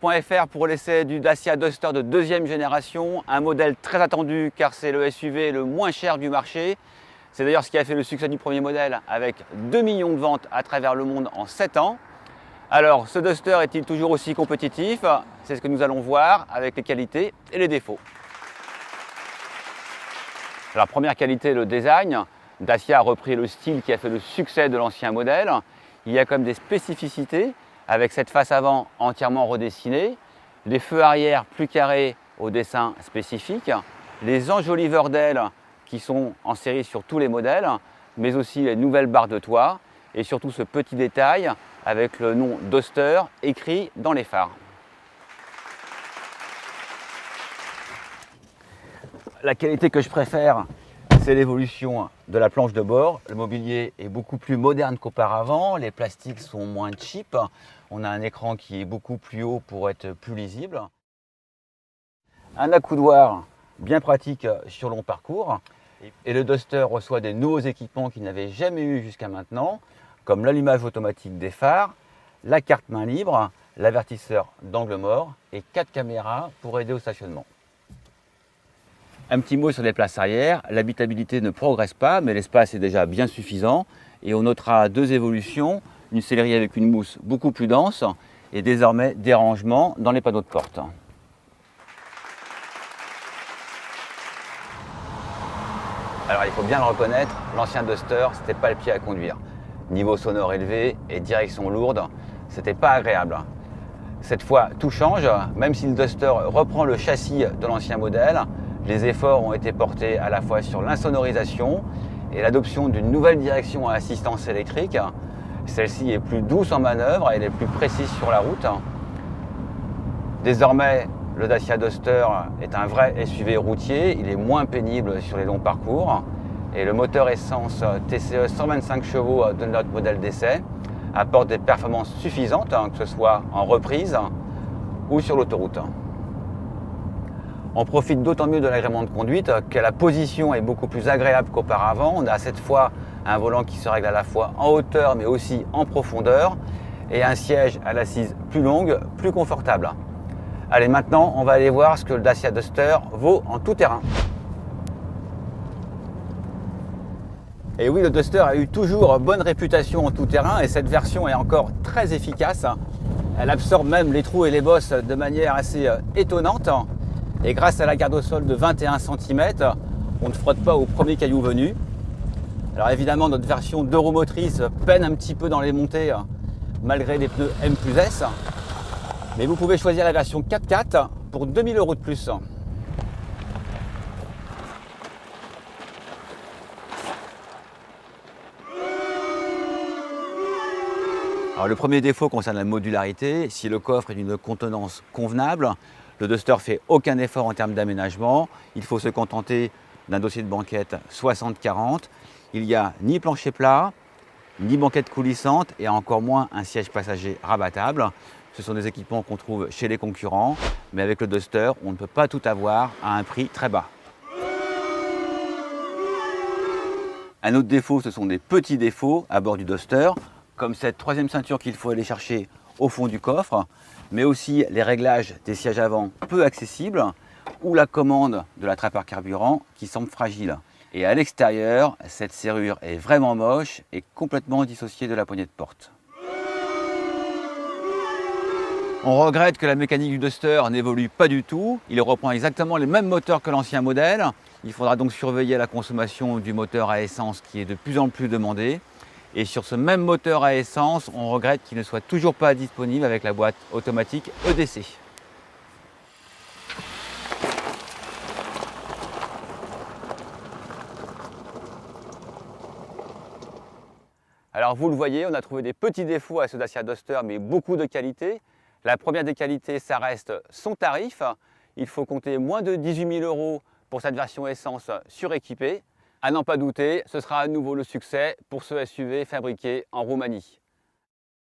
.fr pour l'essai du Dacia Duster de deuxième génération, un modèle très attendu car c'est le SUV le moins cher du marché. C'est d'ailleurs ce qui a fait le succès du premier modèle avec 2 millions de ventes à travers le monde en 7 ans. Alors ce Duster est-il toujours aussi compétitif? C'est ce que nous allons voir avec les qualités et les défauts. Alors première qualité, le design. Dacia a repris le style qui a fait le succès de l'ancien modèle. Il y a comme des spécificités avec cette face avant entièrement redessinée, les feux arrière plus carrés au dessin spécifique, les enjoliveurs d'ailes qui sont en série sur tous les modèles, mais aussi les nouvelles barres de toit et surtout ce petit détail avec le nom Duster écrit dans les phares. La qualité que je préfère, c'est l'évolution de la planche de bord. Le mobilier est beaucoup plus moderne qu'auparavant, les plastiques sont moins cheap. On a un écran qui est beaucoup plus haut pour être plus lisible. Un accoudoir bien pratique sur long parcours. Et le Duster reçoit des nouveaux équipements qu'il n'avait jamais eu jusqu'à maintenant, comme l'allumage automatique des phares, la carte main libre, l'avertisseur d'angle mort et 4 caméras pour aider au stationnement. Un petit mot sur les places arrière. L'habitabilité ne progresse pas, mais l'espace est déjà bien suffisant. Et on notera 2 évolutions. Une sellerie avec une mousse beaucoup plus dense et désormais des rangements dans les panneaux de porte. Alors il faut bien le reconnaître, l'ancien Duster, c'était pas le pied à conduire. Niveau sonore élevé et direction lourde, c'était pas agréable. Cette fois, tout change. Même si le Duster reprend le châssis de l'ancien modèle, les efforts ont été portés à la fois sur l'insonorisation et l'adoption d'une nouvelle direction à assistance électrique. Celle-ci est plus douce en manœuvre et elle est plus précise sur la route. Désormais, le Dacia Duster est un vrai SUV routier, il est moins pénible sur les longs parcours. Et le moteur essence TCE 125 chevaux de notre modèle d'essai apporte des performances suffisantes, que ce soit en reprise ou sur l'autoroute. On profite d'autant mieux de l'agrément de conduite que la position est beaucoup plus agréable qu'auparavant. On a cette fois un volant qui se règle à la fois en hauteur mais aussi en profondeur et un siège à l'assise plus longue, plus confortable. Allez, maintenant on va aller voir ce que le Dacia Duster vaut en tout terrain. Et oui, le Duster a eu toujours bonne réputation en tout terrain et cette version est encore très efficace. Elle absorbe même les trous et les bosses de manière assez étonnante. Et grâce à la garde au sol de 21 cm, on ne frotte pas au premier caillou venu. Alors évidemment, notre version d'Euromotrice peine un petit peu dans les montées malgré les pneus M+S. Mais vous pouvez choisir la version 4x4 pour 2000 € de plus. Alors, le premier défaut concerne la modularité. Si le coffre est d'une contenance convenable, le Duster fait aucun effort en termes d'aménagement. Il faut se contenter d'un dossier de banquette 60-40. Il n'y a ni plancher plat, ni banquette coulissante et encore moins un siège passager rabattable. Ce sont des équipements qu'on trouve chez les concurrents, mais avec le Duster, on ne peut pas tout avoir à un prix très bas. Un autre défaut, ce sont des petits défauts à bord du Duster, comme cette troisième ceinture qu'il faut aller chercher au fond du coffre, mais aussi les réglages des sièges avant peu accessibles ou la commande de la trappe à carburant qui semble fragile. Et à l'extérieur, cette serrure est vraiment moche et complètement dissociée de la poignée de porte. On regrette que la mécanique du Duster n'évolue pas du tout. Il reprend exactement les mêmes moteurs que l'ancien modèle. Il faudra donc surveiller la consommation du moteur à essence qui est de plus en plus demandée. Et sur ce même moteur à essence, on regrette qu'il ne soit toujours pas disponible avec la boîte automatique EDC. Alors vous le voyez, on a trouvé des petits défauts à ce Dacia Duster, mais beaucoup de qualités. La première des qualités, ça reste son tarif. Il faut compter moins de 18 000 € pour cette version essence suréquipée. À n'en pas douter, ce sera à nouveau le succès pour ce SUV fabriqué en Roumanie.